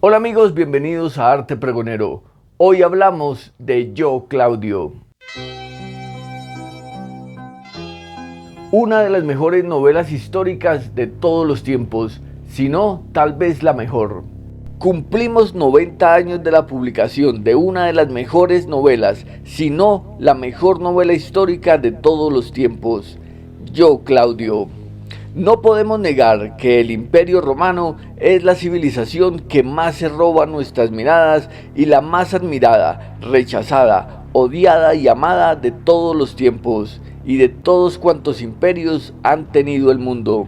Hola amigos, bienvenidos a Arte Pregonero. Hoy hablamos de Yo, Claudio. Una de las mejores novelas históricas de todos los tiempos, si no, tal vez la mejor. Cumplimos 90 años de la publicación de una de las mejores novelas, si no la mejor novela histórica de todos los tiempos, Yo, Claudio. No podemos negar que el Imperio Romano es la civilización que más se roba nuestras miradas y la más admirada, rechazada, odiada y amada de todos los tiempos y de todos cuantos imperios han tenido el mundo.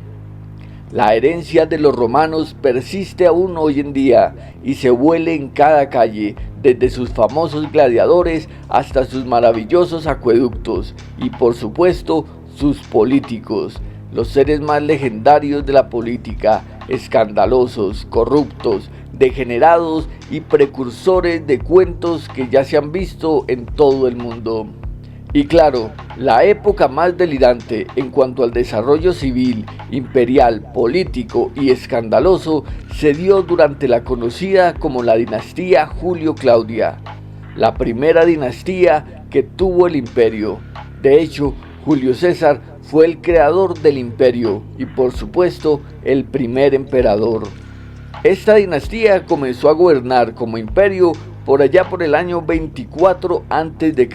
La herencia de los romanos persiste aún hoy en día y se huele en cada calle, desde sus famosos gladiadores hasta sus maravillosos acueductos y por supuesto sus políticos. Los seres más legendarios de la política, escandalosos, corruptos, degenerados y precursores de cuentos que ya se han visto en todo el mundo. Y claro, la época más delirante en cuanto al desarrollo civil, imperial, político y escandaloso se dio durante la conocida como la dinastía Julio-Claudia, la primera dinastía que tuvo el imperio. De hecho, Julio César fue el creador del imperio y por supuesto el primer emperador. Esta dinastía comenzó a gobernar como imperio por allá por el año 24 a.C.,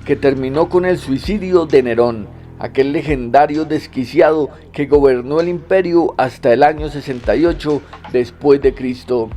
que terminó con el suicidio de Nerón, aquel legendario desquiciado que gobernó el imperio hasta el año 68 después de Cristo.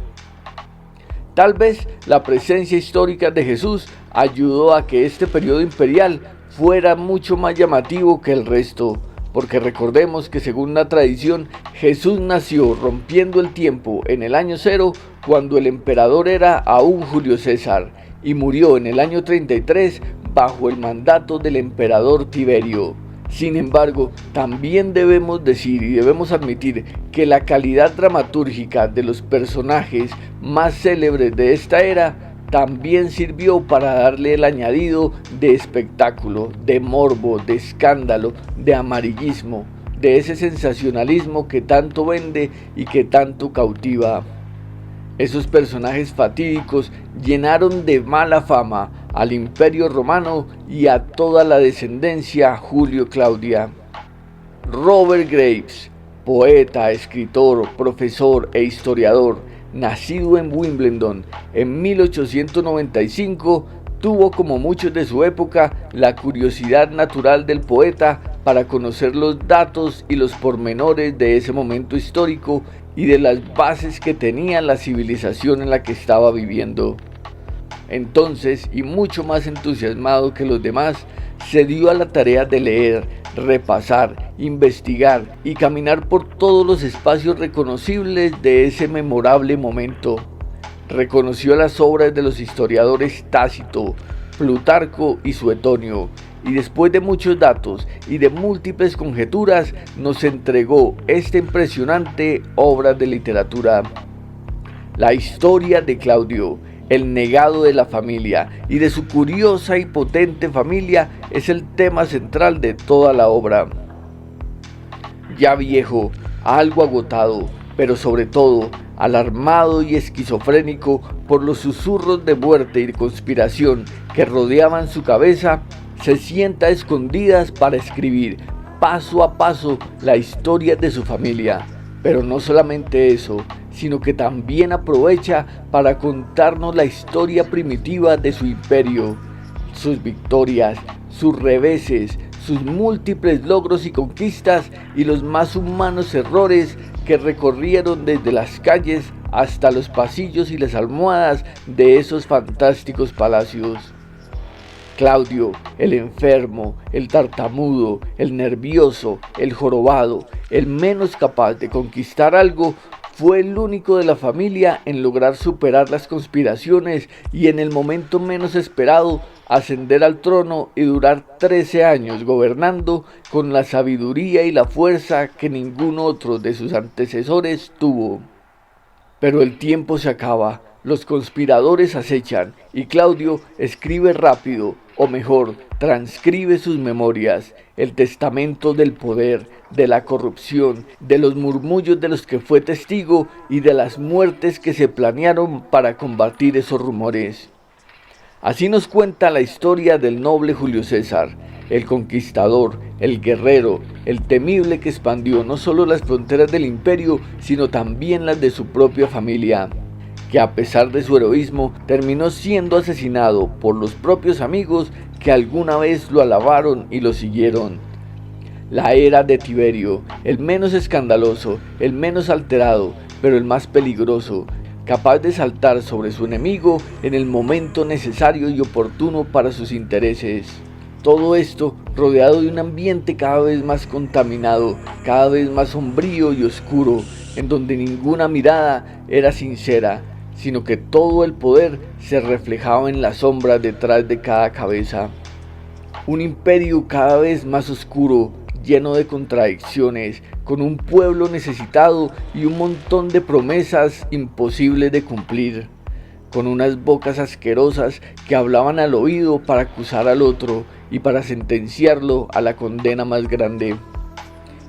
Tal vez la presencia histórica de Jesús ayudó a que este periodo imperial fuera mucho más llamativo que el resto, porque recordemos que según la tradición, Jesús nació rompiendo el tiempo en el año 0, cuando el emperador era aún Julio César, y murió en el año 33 bajo el mandato del emperador Tiberio. Sin embargo, también debemos decir y debemos admitir que la calidad dramatúrgica de los personajes más célebres de esta era también sirvió para darle el añadido de espectáculo, de morbo, de escándalo, de amarillismo, de ese sensacionalismo que tanto vende y que tanto cautiva. Esos personajes fatídicos llenaron de mala fama al Imperio Romano y a toda la descendencia Julio-Claudia. Robert Graves, poeta, escritor, profesor e historiador, nacido en Wimbledon en 1895, tuvo, como muchos de su época, la curiosidad natural del poeta para conocer los datos y los pormenores de ese momento histórico y de las bases que tenía la civilización en la que estaba viviendo. Entonces, y mucho más entusiasmado que los demás, se dio a la tarea de leer, repasar, investigar y caminar por todos los espacios reconocibles de ese memorable momento. Reconoció las obras de los historiadores Tácito, Plutarco y Suetonio, y después de muchos datos y de múltiples conjeturas, nos entregó esta impresionante obra de literatura. La historia de Claudio, el negado de la familia y de su curiosa y potente familia es el tema central de toda la obra. Ya viejo, algo agotado, pero sobre todo alarmado y esquizofrénico por los susurros de muerte y de conspiración que rodeaban su cabeza, se sienta a escondidas para escribir paso a paso la historia de su familia. Pero no solamente eso, sino que también aprovecha para contarnos la historia primitiva de su imperio, sus victorias, sus reveses, sus múltiples logros y conquistas y los más humanos errores que recorrieron desde las calles hasta los pasillos y las almohadas de esos fantásticos palacios. Claudio, el enfermo, el tartamudo, el nervioso, el jorobado, el menos capaz de conquistar algo, fue el único de la familia en lograr superar las conspiraciones y en el momento menos esperado ascender al trono y durar 13 años gobernando con la sabiduría y la fuerza que ningún otro de sus antecesores tuvo. Pero el tiempo se acaba, Los conspiradores acechan y Claudio escribe rápido, o mejor, transcribe sus memorias, el testamento del poder, de la corrupción, de los murmullos de los que fue testigo y de las muertes que se planearon para combatir esos rumores. Así nos cuenta la historia del noble Julio César, el conquistador, el guerrero, el temible que expandió no solo las fronteras del imperio, sino también las de su propia familia, que a pesar de su heroísmo terminó siendo asesinado por los propios amigos que alguna vez lo alabaron y lo siguieron. La era de Tiberio, el menos escandaloso, el menos alterado, pero el más peligroso, capaz de saltar sobre su enemigo en el momento necesario y oportuno para sus intereses. Todo esto rodeado de un ambiente cada vez más contaminado, cada vez más sombrío y oscuro, en donde ninguna mirada era sincera, sino que todo el poder se reflejaba en la sombra detrás de cada cabeza. Un imperio cada vez más oscuro, lleno de contradicciones, con un pueblo necesitado y un montón de promesas imposibles de cumplir, con unas bocas asquerosas que hablaban al oído para acusar al otro y para sentenciarlo a la condena más grande.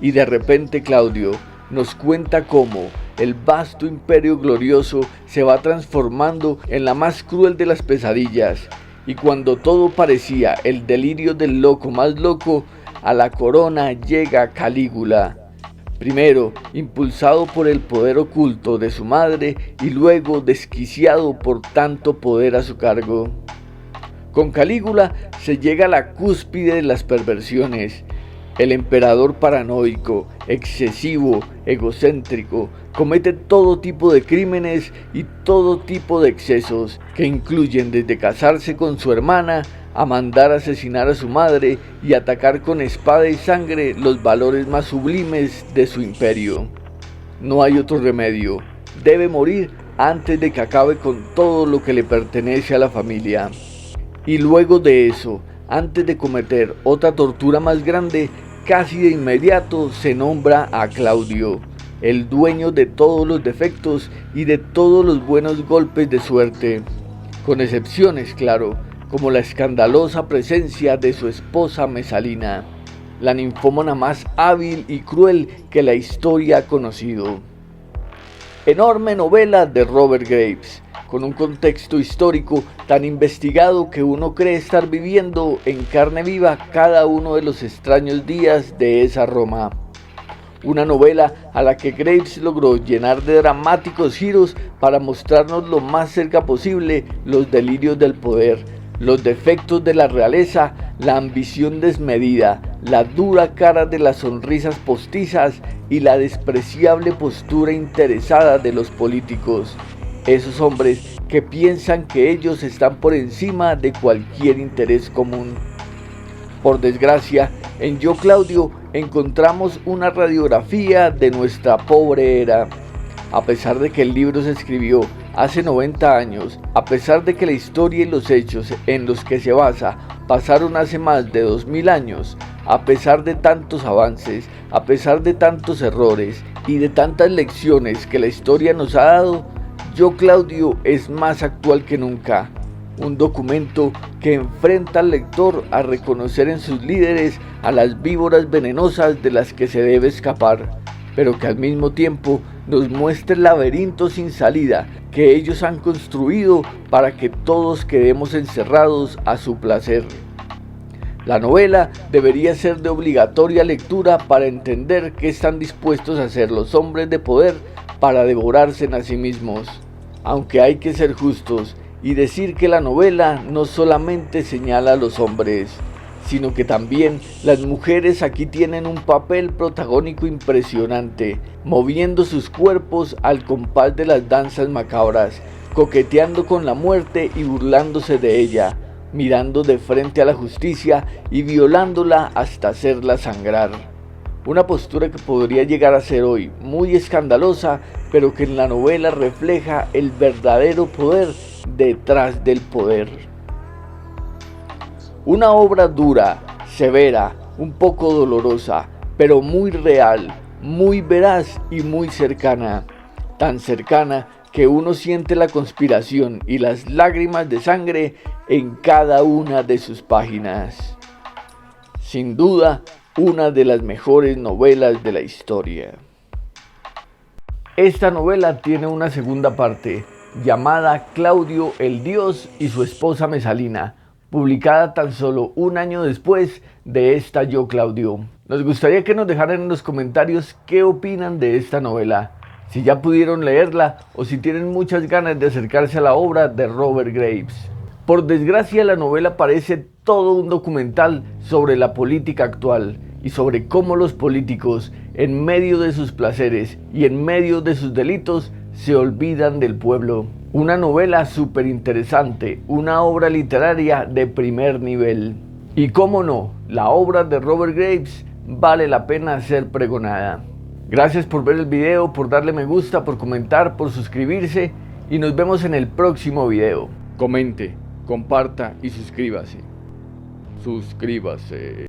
Y de repente Claudio nos cuenta cómo el vasto imperio glorioso se va transformando en la más cruel de las pesadillas, y cuando todo parecía el delirio del loco más loco, a la corona llega Calígula, primero impulsado por el poder oculto de su madre y luego desquiciado por tanto poder a su cargo. Con Calígula se llega a la cúspide de las perversiones. El emperador paranoico, excesivo, egocéntrico, comete todo tipo de crímenes y todo tipo de excesos, que incluyen desde casarse con su hermana a mandar asesinar a su madre y atacar con espada y sangre los valores más sublimes de su imperio. No hay otro remedio, debe morir antes de que acabe con todo lo que le pertenece a la familia. Y luego de eso, antes de cometer otra tortura más grande, casi de inmediato se nombra a Claudio, el dueño de todos los defectos y de todos los buenos golpes de suerte, con excepciones, claro, como la escandalosa presencia de su esposa Mesalina, la ninfómana más hábil y cruel que la historia ha conocido. Enorme novela de Robert Graves, con un contexto histórico tan investigado que uno cree estar viviendo en carne viva cada uno de los extraños días de esa Roma. Una novela a la que Graves logró llenar de dramáticos giros para mostrarnos lo más cerca posible los delirios del poder, los defectos de la realeza, la ambición desmedida, la dura cara de las sonrisas postizas y la despreciable postura interesada de los políticos. Esos hombres que piensan que ellos están por encima de cualquier interés común. Por desgracia, en Yo Claudio encontramos una radiografía de nuestra pobre era. A pesar de que el libro se escribió hace 90 años, a pesar de que la historia y los hechos en los que se basa pasaron hace más de 2000 años, a pesar de tantos avances, a pesar de tantos errores y de tantas lecciones que la historia nos ha dado, Yo Claudio es más actual que nunca, un documento que enfrenta al lector a reconocer en sus líderes a las víboras venenosas de las que se debe escapar, pero que al mismo tiempo nos muestra el laberinto sin salida que ellos han construido para que todos quedemos encerrados a su placer. La novela debería ser de obligatoria lectura para entender qué están dispuestos a hacer los hombres de poder para devorarse a sí mismos. Aunque hay que ser justos y decir que la novela no solamente señala a los hombres, sino que también las mujeres aquí tienen un papel protagónico impresionante, moviendo sus cuerpos al compás de las danzas macabras, coqueteando con la muerte y burlándose de ella, mirando de frente a la justicia y violándola hasta hacerla sangrar. Una postura que podría llegar a ser hoy muy escandalosa, pero que en la novela refleja el verdadero poder detrás del poder. Una obra dura, severa, un poco dolorosa, pero muy real, muy veraz y muy cercana. Tan cercana que uno siente la conspiración y las lágrimas de sangre en cada una de sus páginas. Sin duda, una de las mejores novelas de la historia. Esta novela tiene una segunda parte, llamada Claudio el Dios y su esposa Mesalina, publicada tan solo un año después de esta Yo Claudio. Nos gustaría que nos dejaran en los comentarios qué opinan de esta novela, si ya pudieron leerla o si tienen muchas ganas de acercarse a la obra de Robert Graves. Por desgracia, la novela parece todo un documental sobre la política actual y sobre cómo los políticos, en medio de sus placeres y en medio de sus delitos, se olvidan del pueblo. Una novela súper interesante, una obra literaria de primer nivel. Y cómo no, la obra de Robert Graves vale la pena ser pregonada. Gracias por ver el video, por darle me gusta, por comentar, por suscribirse y nos vemos en el próximo video. Comente, comparta y suscríbase. Suscríbase.